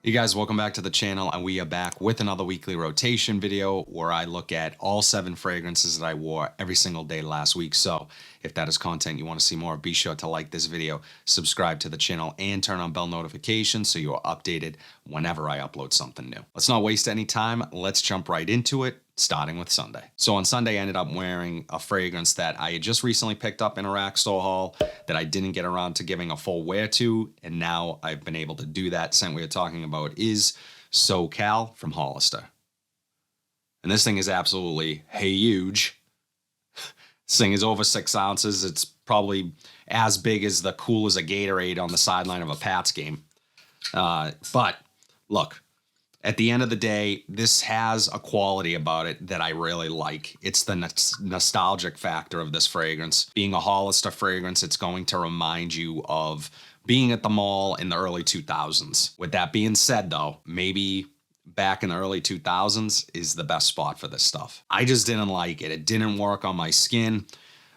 Hey guys, welcome back to the channel, and we are back with another weekly rotation video where I look at all 7 fragrances that I wore every single day last week. So if that is content you want to see more, be sure to like this video, subscribe to the channel, and turn on bell notifications so you are updated whenever I upload something new. Let's not waste any time. Let's jump right into it, starting with Sunday. So on Sunday, I ended up wearing a fragrance that I had just recently picked up in a rack store haul that I didn't get around to giving a full wear to, and now I've been able to do that. Scent we are talking about is SoCal from Hollister. And this thing is absolutely huge. This thing is over 6 ounces. It's probably as big as the cool as a Gatorade on the sideline of a Pats game. But look, at the end of the day, this has a quality about it that I really like. It's the nostalgic factor of this fragrance. Being a Hollister fragrance, it's going to remind you of being at the mall in the early 2000s. With that being said, though, maybe back in the early 2000s is the best spot for this stuff. I just didn't like it. It didn't work on my skin.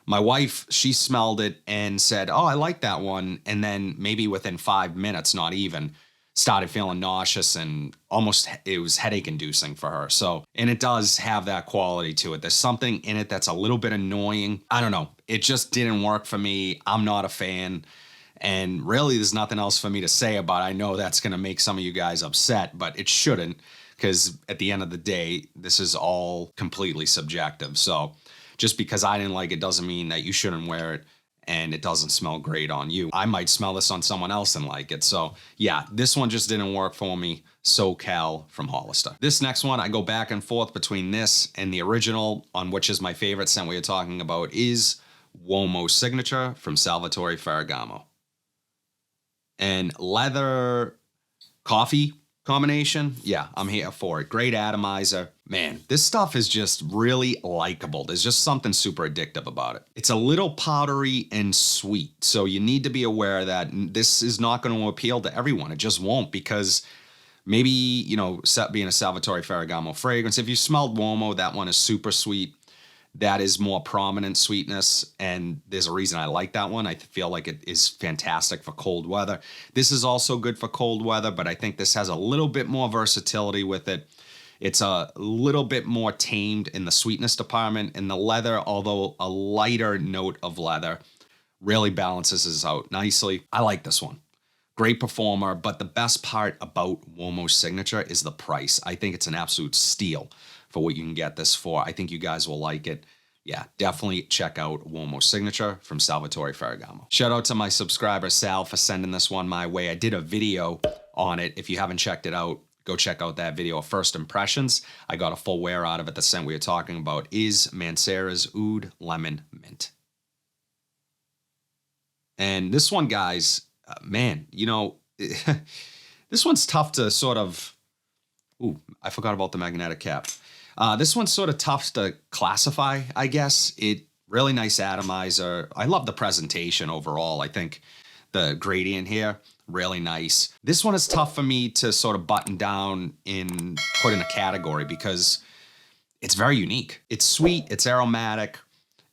My wife, she smelled it and said, "Oh, I like that one." And then maybe within 5 minutes, not even, started feeling nauseous and almost it was headache inducing for her. So, and it does have that quality to it. There's something in it that's a little bit annoying. I don't know. It just didn't work for me. I'm not a fan. And really, there's nothing else for me to say about it. I know that's going to make some of you guys upset, but it shouldn't, because at the end of the day, this is all completely subjective. So just because I didn't like it doesn't mean that you shouldn't wear it and it doesn't smell great on you. I might smell this on someone else and like it. So yeah, this one just didn't work for me. SoCal from Hollister. This next one, I go back and forth between this and the original, on which is my favorite scent we are talking about, is Uomo Signature from Salvatore Ferragamo. And leather coffee combination, yeah, I'm here for it. Great atomizer. Man, this stuff is just really likable. There's just something super addictive about it. It's a little powdery and sweet, so you need to be aware that this is not going to appeal to everyone. It just won't, because maybe, you know, being a Salvatore Ferragamo fragrance, if you smelled Uomo, that one is super sweet. That is more prominent sweetness, and there's a reason I like that one. I feel like it is fantastic for cold weather. This is also good for cold weather, but I think this has a little bit more versatility with it. It's a little bit more tamed in the sweetness department, and the leather, although a lighter note of leather, really balances this out nicely. I like this one. Great performer, but the best part about Uomo's Signature is the price. I think it's an absolute steal for what you can get this for. I think you guys will like it. Yeah, definitely check out Uomo Signature from Salvatore Ferragamo. Shout out to my subscriber Sal for sending this one my way. I did a video on it. If you haven't checked it out, go check out that video of first impressions. I got a full wear out of it. The scent we are talking about is Mancera's Oud Lemon Mint. And this one, guys, man, you know, this one's tough to sort of, ooh, I forgot about the magnetic cap. This one's sort of tough to classify, I guess. It really nice atomizer. I love the presentation overall. I think the gradient here, really nice. This one is tough for me to sort of button down and put in a category because it's very unique. It's sweet, it's aromatic,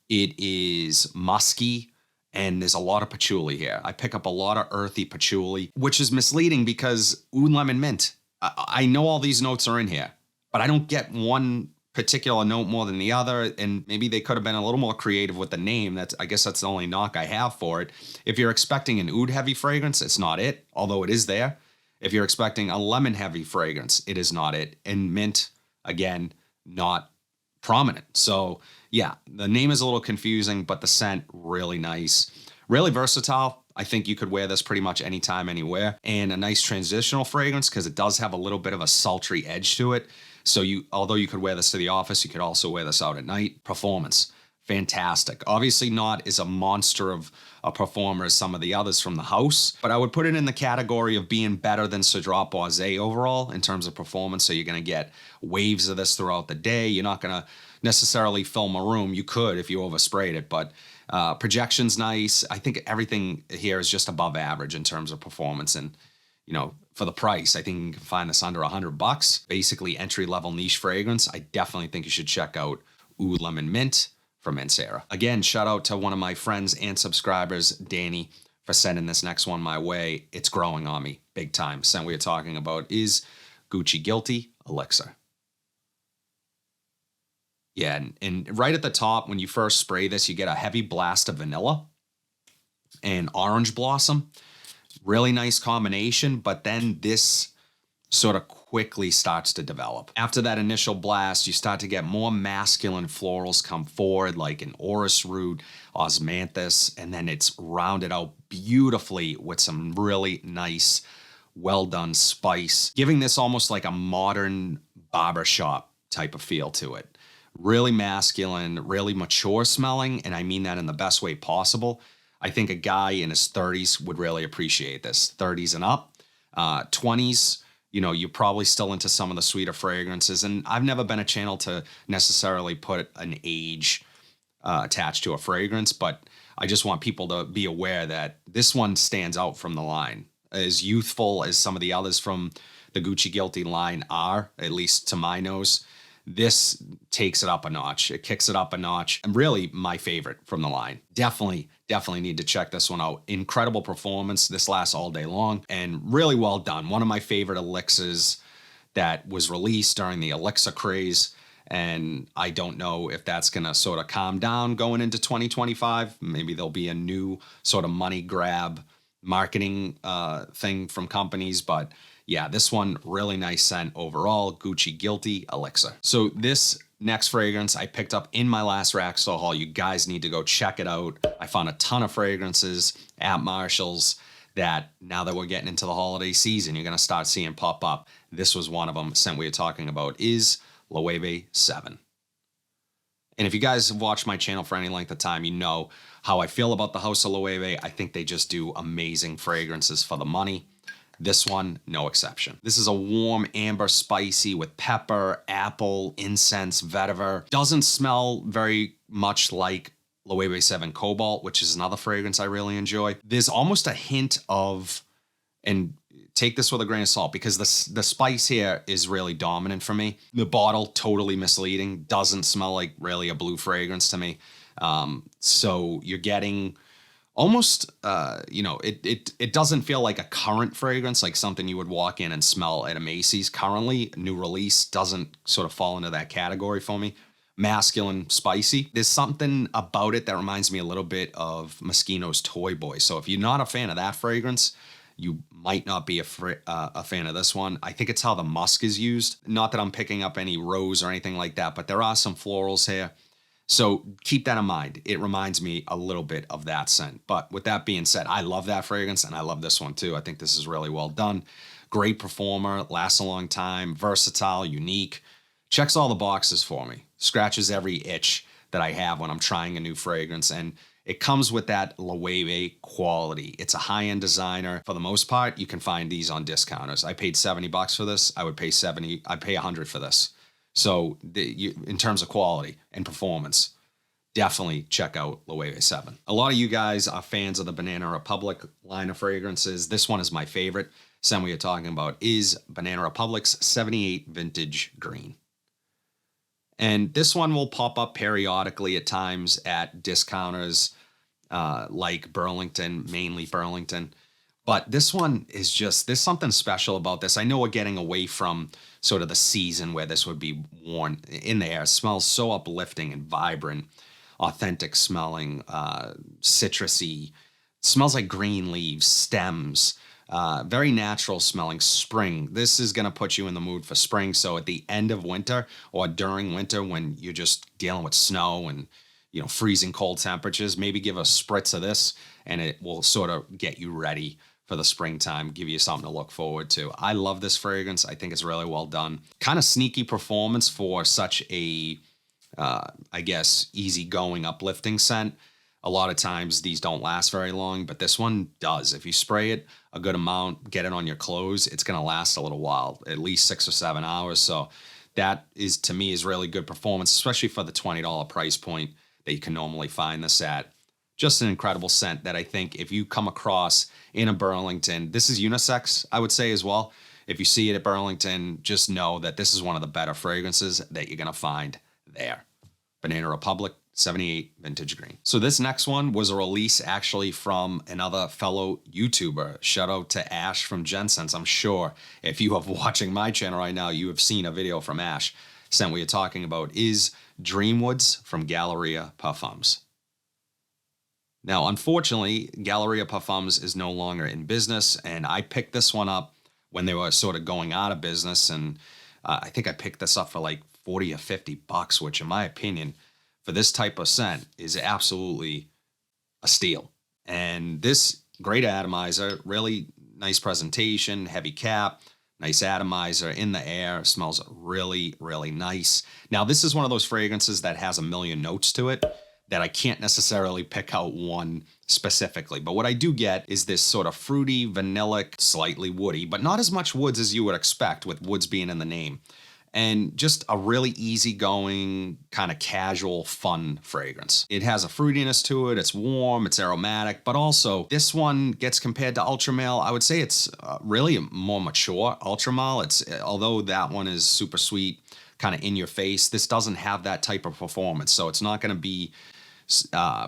it is musky, and there's a lot of patchouli here. I pick up a lot of earthy patchouli, which is misleading because Oud Lemon Mint, I know all these notes are in here, but I don't get one particular note more than the other, and maybe they could have been a little more creative with the name. I guess that's the only knock I have for it. If you're expecting an oud heavy fragrance, it's not it, although it is there. If you're expecting a lemon heavy fragrance, it is not it. And mint, again, not prominent. So yeah, the name is a little confusing, but the scent, really nice. Really versatile. I think you could wear this pretty much anytime, anywhere. And a nice transitional fragrance because it does have a little bit of a sultry edge to it. So although you could wear this to the office, you could also wear this out at night. Performance, fantastic. Obviously not as a monster of a performer as some of the others from the house, but I would put it in the category of being better than Cedrat Boisé overall in terms of performance. So you're going to get waves of this throughout the day. You're not going to necessarily film a room. You could if you oversprayed it, but projection's nice. I think everything here is just above average in terms of performance, and you know, for the price, I think you can find this under $100. Basically entry-level niche fragrance. I definitely think you should check out Oud Lemon Mint from Mancera. Again, shout out to one of my friends and subscribers, Danny, for sending this next one my way. It's growing on me big time. Scent we are talking about is Gucci Guilty Elixir. Yeah, and right at the top, when you first spray this, you get a heavy blast of vanilla and orange blossom. Really nice combination, but then this sort of quickly starts to develop. After that initial blast, you start to get more masculine florals come forward, like an orris root, osmanthus, and then it's rounded out beautifully with some really nice, well done spice, giving this almost like a modern barbershop type of feel to it. Really masculine, really mature smelling, and I mean that in the best way possible. I think a guy in his 30s would really appreciate this. 30s and up, 20s, you know, you're probably still into some of the sweeter fragrances. And I've never been a channel to necessarily put an age attached to a fragrance, but I just want people to be aware that this one stands out from the line. As youthful as some of the others from the Gucci Guilty line are, at least to my nose, this takes it up a notch. It kicks it up a notch. And really my favorite from the line. Definitely need to check this one out. Incredible performance. This lasts all day long and really well done. One of my favorite elixirs that was released during the elixir craze. And I don't know if that's going to sort of calm down going into 2025. Maybe there'll be a new sort of money grab marketing thing from companies, but yeah, this one, really nice scent overall, Gucci Guilty Elixir. So this next fragrance I picked up in my last rack store haul. You guys need to go check it out. I found a ton of fragrances at Marshall's that now that we're getting into the holiday season, you're gonna start seeing pop up. This was one of them. Scent we are talking about is Loewe 7. And if you guys have watched my channel for any length of time, you know how I feel about the House of Loewe. I think they just do amazing fragrances for the money. This one, no exception. This is a warm amber spicy with pepper, apple, incense, vetiver. Doesn't smell very much like Loewe 7 Cobalt, which is another fragrance I really enjoy. There's almost a hint of, and take this with a grain of salt because the spice here is really dominant for me. The bottle, totally misleading. Doesn't smell like really a blue fragrance to me. So you're getting almost, it doesn't feel like a current fragrance, like something you would walk in and smell at a Macy's currently. New release doesn't sort of fall into that category for me. Masculine, spicy. There's something about it that reminds me a little bit of Moschino's Toy Boy. So if you're not a fan of that fragrance, you might not be a fan of this one. I think it's how the musk is used. Not that I'm picking up any rose or anything like that, but there are some florals here. So keep that in mind. It reminds me a little bit of that scent. But with that being said, I love that fragrance and I love this one too. I think this is really well done. Great performer, lasts a long time, versatile, unique. Checks all the boxes for me. Scratches every itch that I have when I'm trying a new fragrance. And it comes with that Loewe quality. It's a high-end designer. For the most part, you can find these on discounters. I paid $70 for this. I would pay $70. I'd pay $100 for this. So in terms of quality and performance, definitely check out Loewe 7. A lot of you guys are fans of the Banana Republic line of fragrances. This one is my favorite. Scent we are talking about is Banana Republic's 78 Vintage Green. And this one will pop up periodically at times at discounters like Burlington, mainly Burlington. But this one is just, there's something special about this. I know we're getting away from sort of the season where this would be worn in the air. It smells so uplifting and vibrant, authentic smelling, citrusy. It smells like green leaves, stems, very natural smelling spring. This is going to put you in the mood for spring. So at the end of winter or during winter when you're just dealing with snow and freezing cold temperatures, maybe give a spritz of this and it will sort of get you ready for the springtime, give you something to look forward to. I love this fragrance. I think it's really well done. Kind of sneaky performance for such a, easygoing, uplifting scent. A lot of times these don't last very long, but this one does. If you spray it a good amount, get it on your clothes, it's going to last a little while, at least 6 or 7 hours. So that is, to me, is really good performance, especially for the $20 price point that you can normally find this at. Just an incredible scent that I think if you come across in a Burlington, this is unisex, I would say as well. If you see it at Burlington, just know that this is one of the better fragrances that you're going to find there. Banana Republic 78 Vintage Green. So this next one was a release actually from another fellow YouTuber. Shout out to Ash from Jensense. I'm sure if you are watching my channel right now, you have seen a video from Ash. Scent we are talking about is Dreamwoods from Galleria Parfums. Now, unfortunately, Galleria Parfums is no longer in business, and I picked this one up when they were sort of going out of business, and I think I picked this up for like 40 or 50 bucks, which in my opinion, for this type of scent is absolutely a steal. And this great atomizer, really nice presentation, heavy cap, nice atomizer in the air, smells really, really nice. Now, this is one of those fragrances that has a million notes to it that I can't necessarily pick out one specifically. But what I do get is this sort of fruity, vanillic, slightly woody, but not as much woods as you would expect with woods being in the name. And just a really easygoing, kind of casual, fun fragrance. It has a fruitiness to it, it's warm, it's aromatic, but also this one gets compared to Ultramale. I would say it's really more mature Ultramale. Although that one is super sweet, kind of in your face, this doesn't have that type of performance. So it's not going to be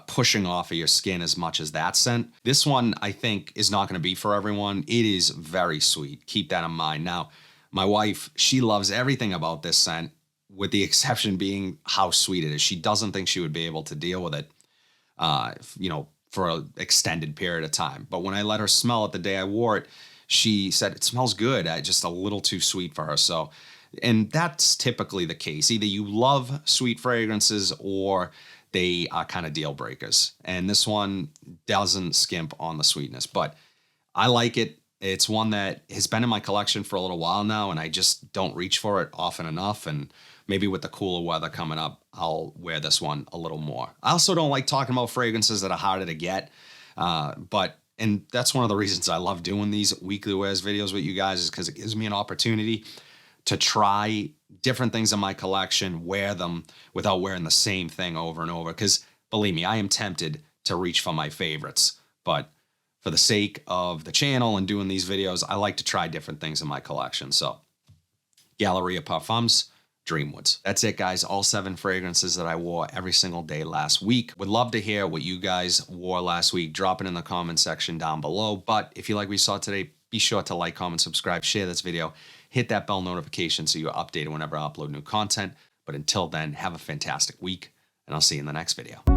pushing off of your skin as much as that scent. This one, I think, is not going to be for everyone. It is very sweet. Keep that in mind. Now, my wife, she loves everything about this scent, with the exception being how sweet it is. She doesn't think she would be able to deal with it, for an extended period of time. But when I let her smell it the day I wore it, she said it smells good, just a little too sweet for her. So, and that's typically the case. Either you love sweet fragrances or they are kind of deal breakers. And this one doesn't skimp on the sweetness, but I like it. It's one that has been in my collection for a little while now, and I just don't reach for it often enough. And maybe with the cooler weather coming up, I'll wear this one a little more. I also don't like talking about fragrances that are harder to get, and that's one of the reasons I love doing these weekly wears videos with you guys, is because it gives me an opportunity to try different things in my collection, wear them without wearing the same thing over and over. Because believe me, I am tempted to reach for my favorites, but for the sake of the channel and doing these videos, I like to try different things in my collection. So Galleria Parfums, Dreamwoods. That's it, guys. All 7 fragrances that I wore every single day last week. Would love to hear what you guys wore last week. Drop it in the comment section down below. But if you like what you saw today, be sure to like, comment, subscribe, share this video. Hit that bell notification so you're updated whenever I upload new content. But until then, have a fantastic week, and I'll see you in the next video.